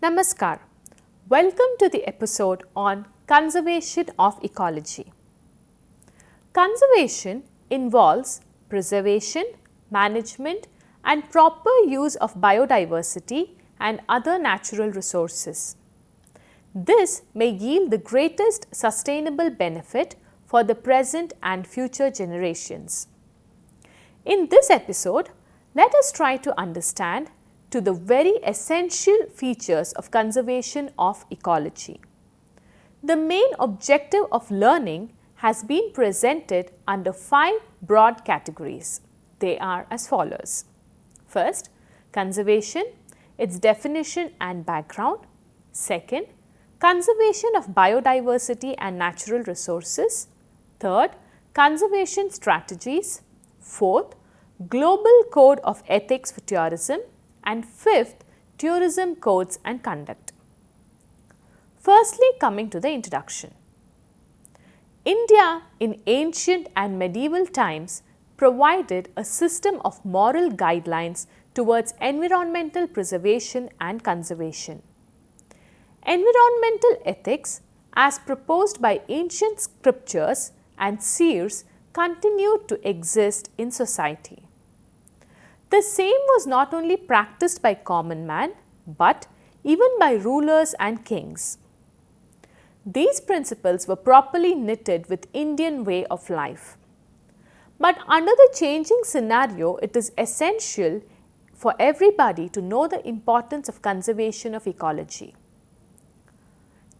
Namaskar. Welcome to the episode on conservation of ecology. Conservation involves preservation, management and proper use of biodiversity and other natural resources. This may yield the greatest sustainable benefit for the present and future generations. In this episode, let us try to understand to the very essential features of conservation of ecology. The main objective of learning has been presented under 5 broad categories. They are as follows. First, conservation, its definition and background. Second, conservation of biodiversity and natural resources. Third, conservation strategies. Fourth, global code of ethics for tourism. And fifth, tourism codes and conduct. Firstly, coming to the introduction. India in ancient and medieval times provided a system of moral guidelines towards environmental preservation and conservation. Environmental ethics, as proposed by ancient scriptures and seers, continued to exist in society. The same was not only practiced by common man, but even by rulers and kings. These principles were properly knitted with Indian way of life. But under the changing scenario, it is essential for everybody to know the importance of conservation of ecology.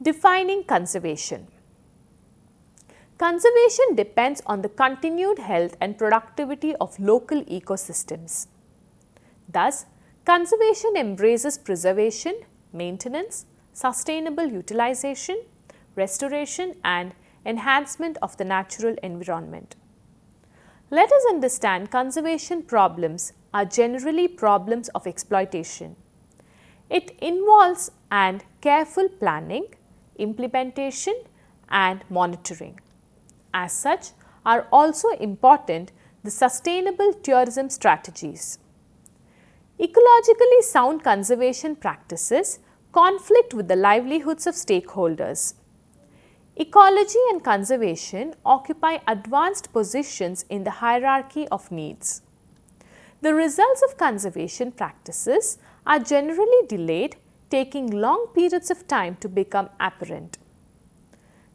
Defining conservation. Conservation depends on the continued health and productivity of local ecosystems. Thus, conservation embraces preservation, maintenance, sustainable utilization, restoration and enhancement of the natural environment. Let us understand conservation problems are generally problems of exploitation. It involves and careful planning, implementation and monitoring. As such, are also important the sustainable tourism strategies. Ecologically sound conservation practices conflict with the livelihoods of stakeholders. Ecology and conservation occupy advanced positions in the hierarchy of needs. The results of conservation practices are generally delayed, taking long periods of time to become apparent.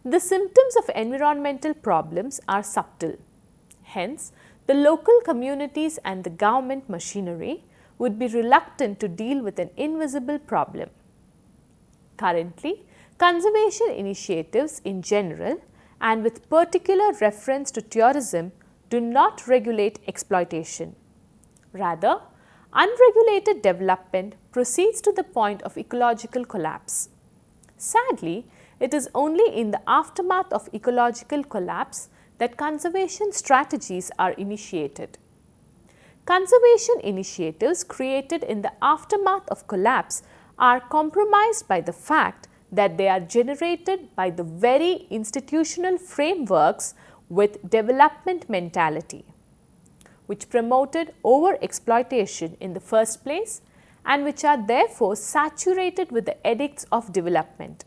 The symptoms of environmental problems are subtle. Hence, the local communities and the government machinery would be reluctant to deal with an invisible problem. Currently, conservation initiatives in general and with particular reference to tourism do not regulate exploitation. Rather, unregulated development proceeds to the point of ecological collapse. Sadly, it is only in the aftermath of ecological collapse that conservation strategies are initiated. Conservation initiatives created in the aftermath of collapse are compromised by the fact that they are generated by the very institutional frameworks with development mentality, which promoted over-exploitation in the first place and which are therefore saturated with the edicts of development.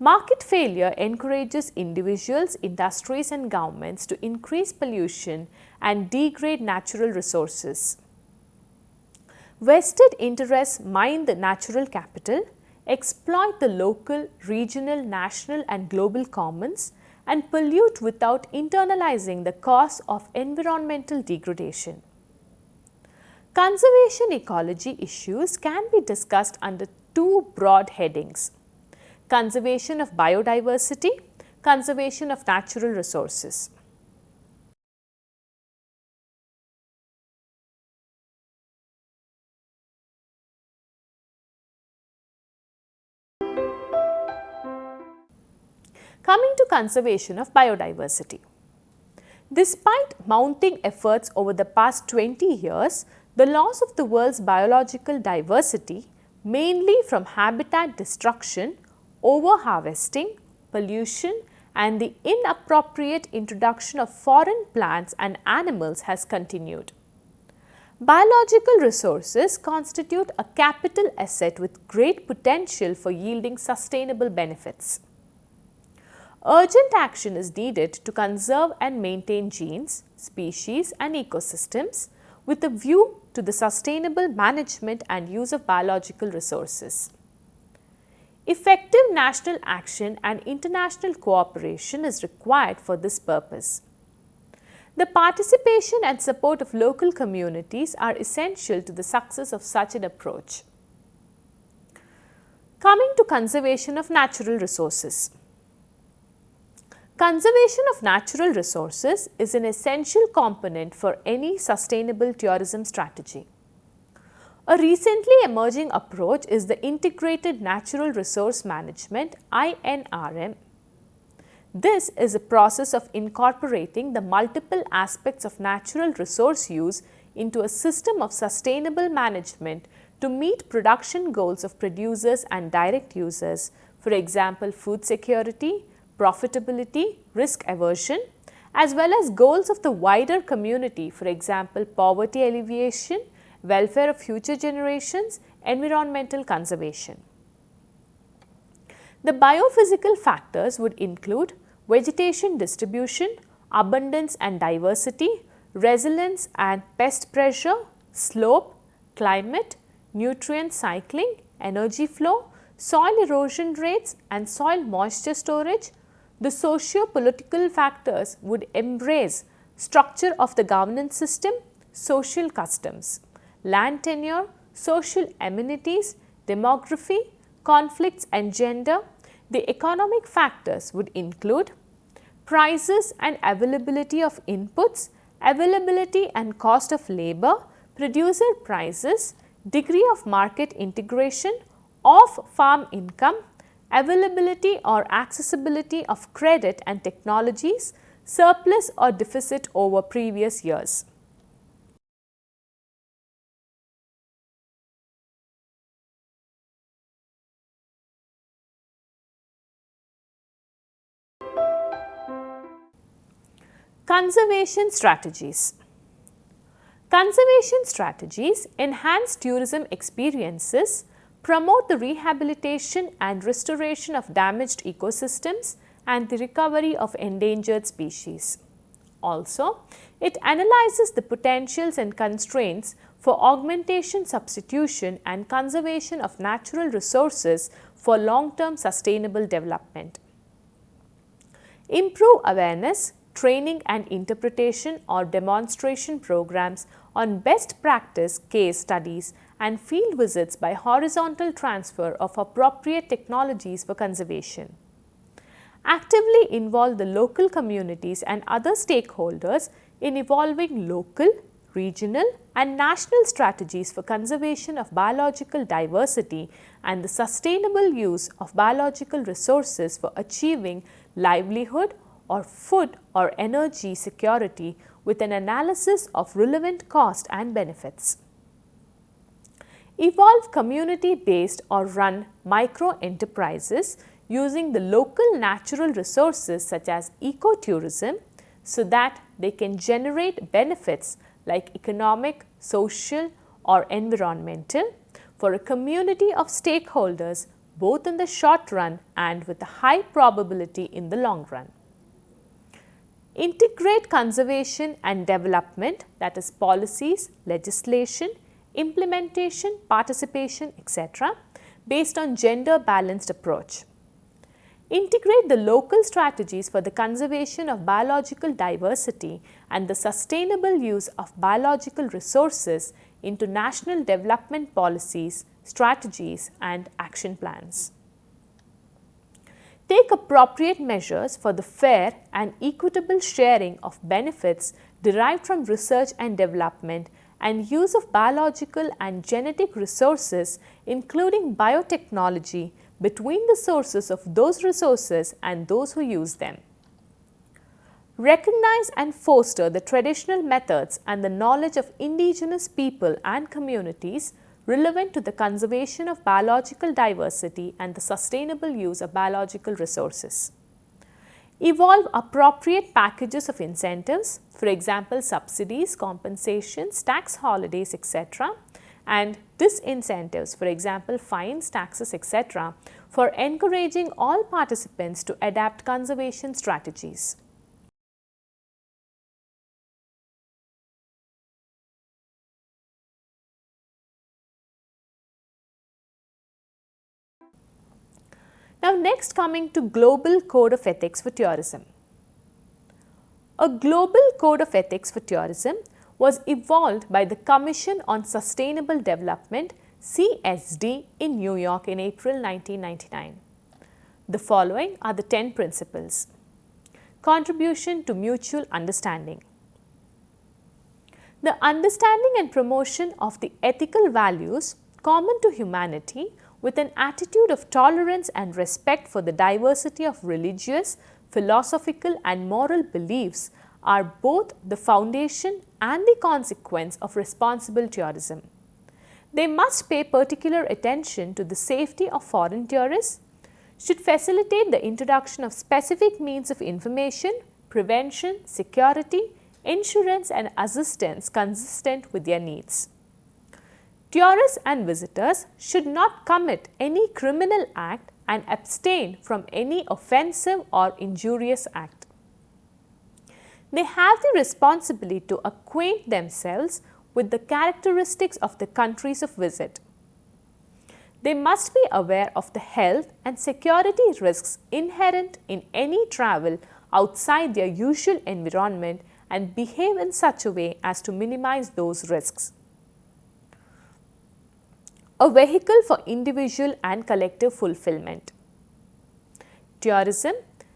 Market failure encourages individuals, industries and governments to increase pollution and degrade natural resources. Vested interests mine the natural capital, exploit the local, regional, national and global commons and pollute without internalizing the cost of environmental degradation. Conservation ecology issues can be discussed under 2 broad headings: conservation of biodiversity, conservation of natural resources. Coming to conservation of biodiversity. Despite mounting efforts over the past 20 years, the loss of the world's biological diversity, mainly from habitat destruction, overharvesting, pollution and the inappropriate introduction of foreign plants and animals has continued. Biological resources constitute a capital asset with great potential for yielding sustainable benefits. Urgent action is needed to conserve and maintain genes, species and ecosystems with a view to the sustainable management and use of biological resources. Effective national action and international cooperation is required for this purpose. The participation and support of local communities are essential to the success of such an approach. Coming to conservation of natural resources. Conservation of natural resources is an essential component for any sustainable tourism strategy. A recently emerging approach is the Integrated Natural Resource Management (INRM). This is a process of incorporating the multiple aspects of natural resource use into a system of sustainable management to meet production goals of producers and direct users, for example, food security, profitability, risk aversion, as well as goals of the wider community, for example, poverty alleviation, welfare of future generations, environmental conservation. The biophysical factors would include vegetation distribution, abundance and diversity, resilience and pest pressure, slope, climate, nutrient cycling, energy flow, soil erosion rates and soil moisture storage. The socio-political factors would embrace structure of the governance system, social customs, land tenure, social amenities, demography, conflicts and gender. The economic factors would include prices and availability of inputs, availability and cost of labor, producer prices, degree of market integration, off-farm income, availability or accessibility of credit and technologies, surplus or deficit over previous years. Conservation strategies. Conservation strategies enhance tourism experiences, promote the rehabilitation and restoration of damaged ecosystems and the recovery of endangered species. Also, it analyzes the potentials and constraints for augmentation, substitution and conservation of natural resources for long-term sustainable development. Improve awareness, training and interpretation or demonstration programs on best practice case studies and field visits by horizontal transfer of appropriate technologies for conservation. Actively involve the local communities and other stakeholders in evolving local, regional and national strategies for conservation of biological diversity and the sustainable use of biological resources for achieving livelihood or food or energy security with an analysis of relevant cost and benefits. Evolve community-based or run micro-enterprises using the local natural resources such as ecotourism so that they can generate benefits like economic, social or environmental for a community of stakeholders both in the short run and with a high probability in the long run. Integrate conservation and development, that is policies, legislation, implementation, participation, etc. based on gender balanced approach. Integrate the local strategies for the conservation of biological diversity and the sustainable use of biological resources into national development policies, strategies and action plans. Take appropriate measures for the fair and equitable sharing of benefits derived from research and development and use of biological and genetic resources including biotechnology between the sources of those resources and those who use them. Recognize and foster the traditional methods and the knowledge of indigenous people and communities relevant to the conservation of biological diversity and the sustainable use of biological resources. Evolve appropriate packages of incentives, for example, subsidies, compensations, tax holidays, etc., and disincentives, for example, fines, taxes, etc., for encouraging all participants to adapt conservation strategies. Now, next coming to Global Code of Ethics for Tourism. A Global Code of Ethics for Tourism was evolved by the Commission on Sustainable Development (CSD) in New York in April 1999. The following are the 10 principles. Contribution to mutual understanding. The understanding and promotion of the ethical values common to humanity with an attitude of tolerance and respect for the diversity of religious, philosophical and moral beliefs are both the foundation and the consequence of responsible tourism. They must pay particular attention to the safety of foreign tourists, should facilitate the introduction of specific means of information, prevention, security, insurance and assistance consistent with their needs. Tourists and visitors should not commit any criminal act and abstain from any offensive or injurious act. They have the responsibility to acquaint themselves with the characteristics of the countries of visit. They must be aware of the health and security risks inherent in any travel outside their usual environment and behave in such a way as to minimize those risks. A vehicle for individual and collective fulfillment. Tourism,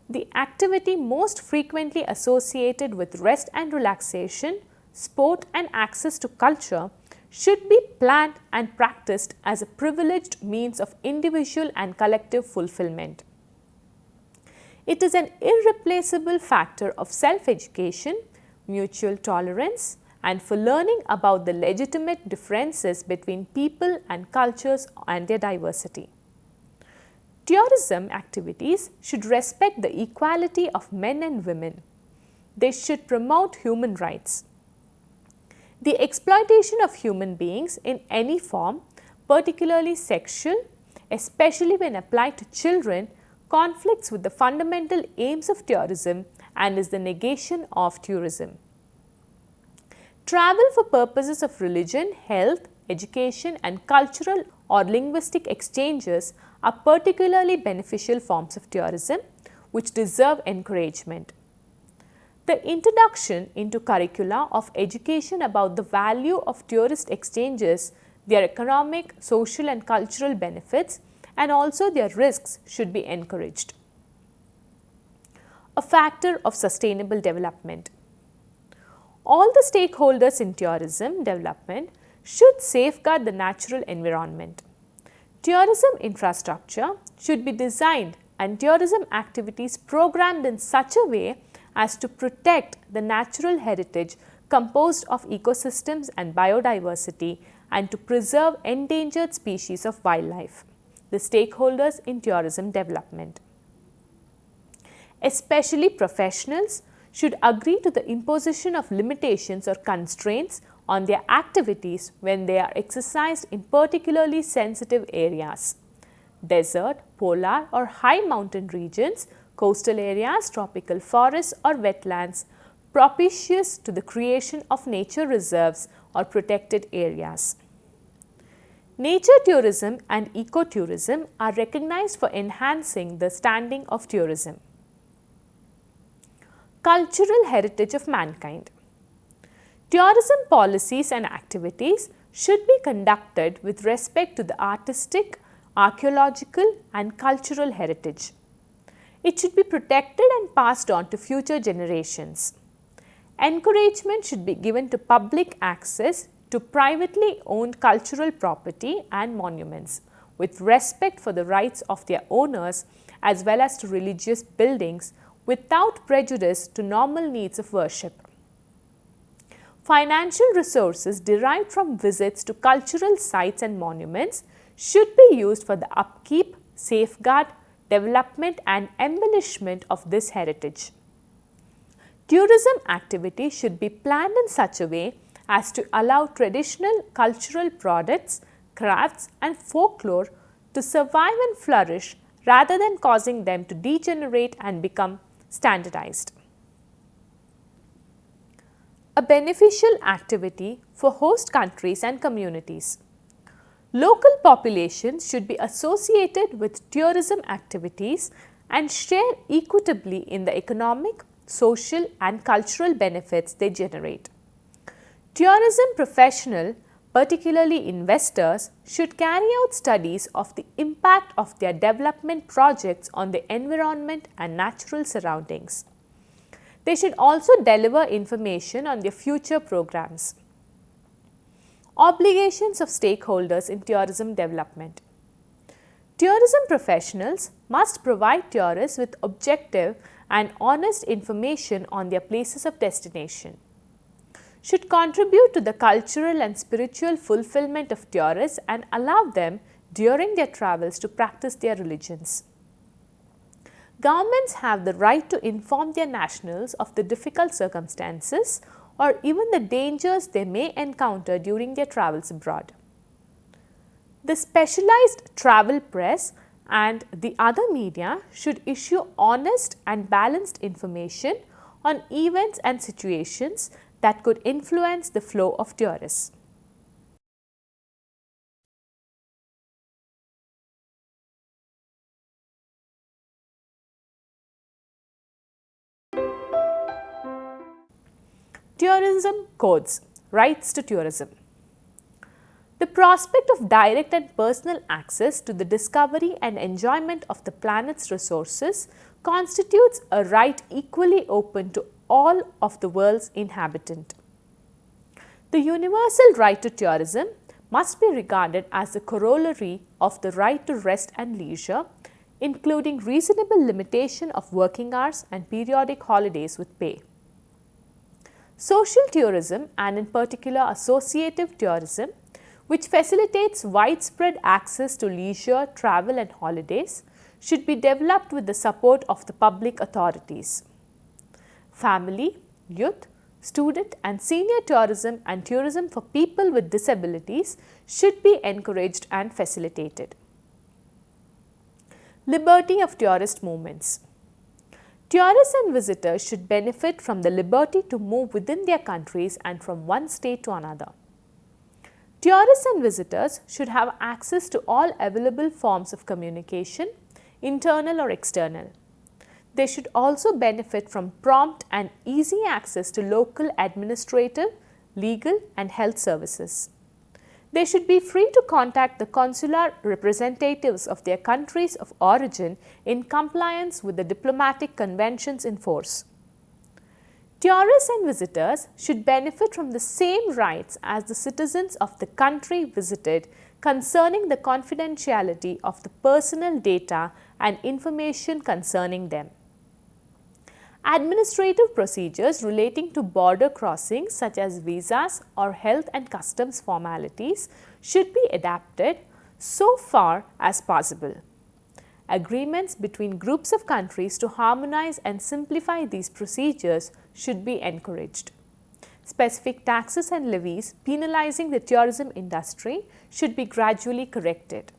the activity most frequently associated with rest and relaxation, sport and access to culture, should be planned and practiced as a privileged means of individual and collective fulfillment. It is an irreplaceable factor of self-education, mutual tolerance, and for learning about the legitimate differences between people and cultures and their diversity. Tourism activities should respect the equality of men and women. They should promote human rights. The exploitation of human beings in any form, particularly sexual, especially when applied to children, conflicts with the fundamental aims of tourism and is the negation of tourism. Travel for purposes of religion, health, education and cultural or linguistic exchanges are particularly beneficial forms of tourism which deserve encouragement. The introduction into curricula of education about the value of tourist exchanges, their economic, social and cultural benefits and also their risks should be encouraged. A factor of sustainable development. All the stakeholders in tourism development should safeguard the natural environment. Tourism infrastructure should be designed and tourism activities programmed in such a way as to protect the natural heritage composed of ecosystems and biodiversity and to preserve endangered species of wildlife, the stakeholders in tourism development. Especially professionals should agree to the imposition of limitations or constraints on their activities when they are exercised in particularly sensitive areas. Desert, polar or high mountain regions, coastal areas, tropical forests or wetlands propitious to the creation of nature reserves or protected areas. Nature tourism and ecotourism are recognized for enhancing the standing of tourism. Cultural heritage of mankind. Tourism policies and activities should be conducted with respect to the artistic, archaeological and cultural heritage. It should be protected and passed on to future generations. Encouragement should be given to public access to privately owned cultural property and monuments with respect for the rights of their owners as well as to religious buildings without prejudice to normal needs of worship. Financial resources derived from visits to cultural sites and monuments should be used for the upkeep, safeguard, development and embellishment of this heritage. Tourism activity should be planned in such a way as to allow traditional cultural products, crafts and folklore to survive and flourish rather than causing them to degenerate and become standardized. A beneficial activity for host countries and communities. Local populations should be associated with tourism activities and share equitably in the economic, social and cultural benefits they generate. Tourism professionals, particularly investors, should carry out studies of the impact of their development projects on the environment and natural surroundings. They should also deliver information on their future programs. Obligations of stakeholders in tourism development. Tourism professionals must provide tourists with objective and honest information on their places of destination, should contribute to the cultural and spiritual fulfillment of tourists and allow them during their travels to practice their religions. Governments have the right to inform their nationals of the difficult circumstances or even the dangers they may encounter during their travels abroad. The specialized travel press and the other media should issue honest and balanced information on events and situations that could influence the flow of tourists. Tourism codes, rights to tourism. The prospect of direct and personal access to the discovery and enjoyment of the planet's resources constitutes a right equally open to all of the world's inhabitants. The universal right to tourism must be regarded as the corollary of the right to rest and leisure, including reasonable limitation of working hours and periodic holidays with pay. Social tourism, and in particular associative tourism, which facilitates widespread access to leisure, travel and holidays, should be developed with the support of the public authorities. Family, youth, student and senior tourism and tourism for people with disabilities should be encouraged and facilitated. Liberty of tourist movements. Tourists and visitors should benefit from the liberty to move within their countries and from one state to another. Tourists and visitors should have access to all available forms of communication, internal or external. They should also benefit from prompt and easy access to local administrative, legal and health services. They should be free to contact the consular representatives of their countries of origin in compliance with the diplomatic conventions in force. Tourists and visitors should benefit from the same rights as the citizens of the country visited concerning the confidentiality of the personal data and information concerning them. Administrative procedures relating to border crossings such as visas or health and customs formalities should be adapted so far as possible. Agreements between groups of countries to harmonize and simplify these procedures should be encouraged. Specific taxes and levies penalizing the tourism industry should be gradually corrected.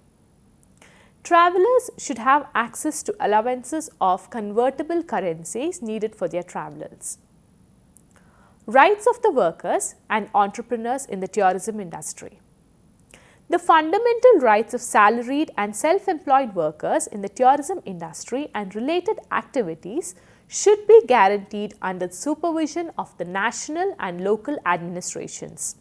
Travelers should have access to allowances of convertible currencies needed for their travels. Rights of the workers and entrepreneurs in the tourism industry. The fundamental rights of salaried and self-employed workers in the tourism industry and related activities should be guaranteed under the supervision of the national and local administrations.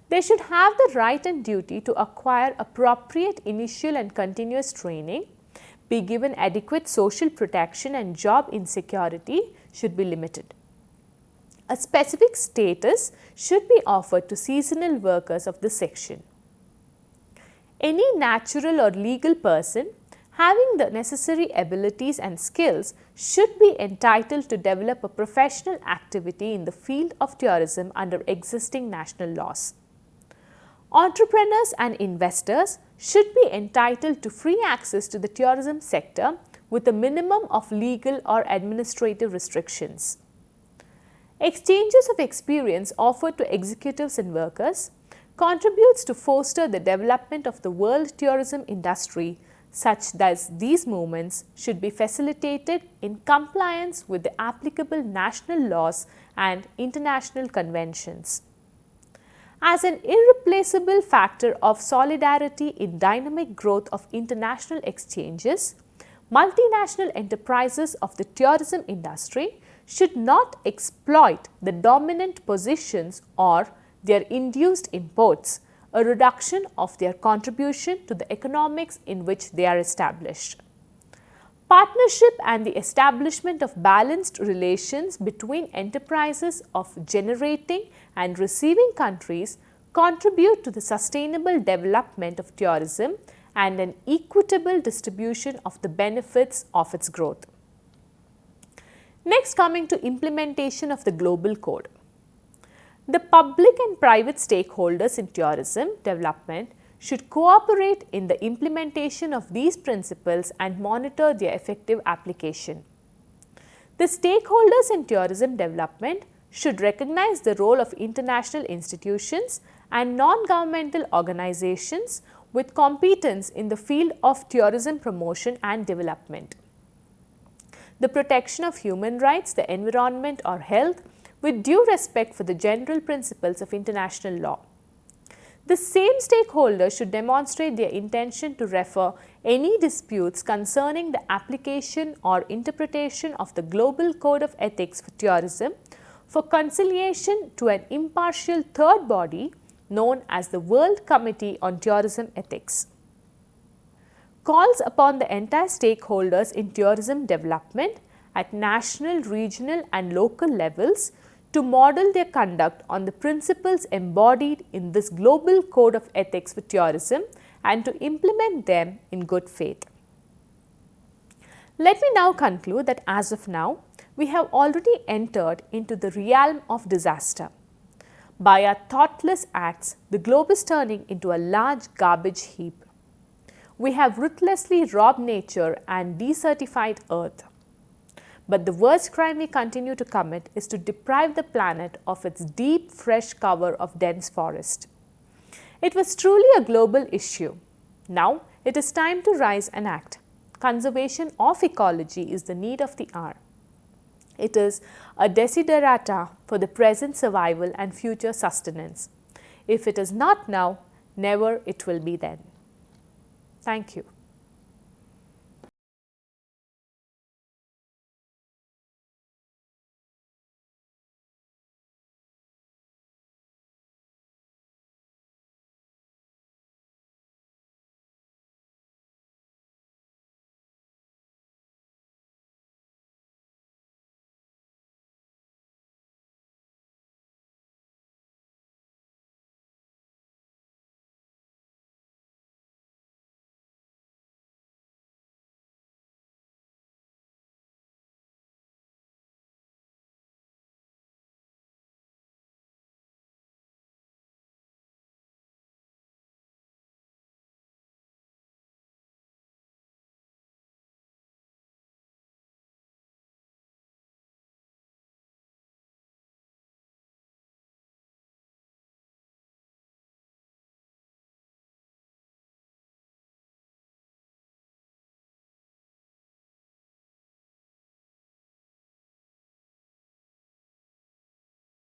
They should have the right and duty to acquire appropriate initial and continuous training, be given adequate social protection, and job insecurity should be limited. A specific status should be offered to seasonal workers of this section. Any natural or legal person having the necessary abilities and skills should be entitled to develop a professional activity in the field of tourism under existing national laws. Entrepreneurs and investors should be entitled to free access to the tourism sector with a minimum of legal or administrative restrictions. Exchanges of experience offered to executives and workers contributes to foster the development of the world tourism industry, such that these movements should be facilitated in compliance with the applicable national laws and international conventions. As an irreplaceable factor of solidarity in dynamic growth of international exchanges, multinational enterprises of the tourism industry should not exploit the dominant positions or their induced imports, a reduction of their contribution to the economics in which they are established. Partnership and the establishment of balanced relations between enterprises of generating and receiving countries contribute to the sustainable development of tourism and an equitable distribution of the benefits of its growth. Next, coming to implementation of the Global Code. The public and private stakeholders in tourism development should cooperate in the implementation of these principles and monitor their effective application. The stakeholders in tourism development should recognize the role of international institutions and non-governmental organizations with competence in the field of tourism promotion and development. The protection of human rights, the environment or health with due respect for the general principles of international law. The same stakeholders should demonstrate their intention to refer any disputes concerning the application or interpretation of the Global Code of Ethics for Tourism for conciliation to an impartial third body known as the World Committee on Tourism Ethics. Calls upon the entire stakeholders in tourism development at national, regional and local levels to model their conduct on the principles embodied in this Global Code of Ethics for Tourism and to implement them in good faith. Let me now conclude that as of now, we have already entered into the realm of disaster. By our thoughtless acts, the globe is turning into a large garbage heap. We have ruthlessly robbed nature and desertified Earth. But the worst crime we continue to commit is to deprive the planet of its deep, fresh cover of dense forest. It was truly a global issue. Now it is time to rise and act. Conservation of ecology is the need of the hour. It is a desiderata for the present survival and future sustenance. If it is not now, never it will be then. Thank you.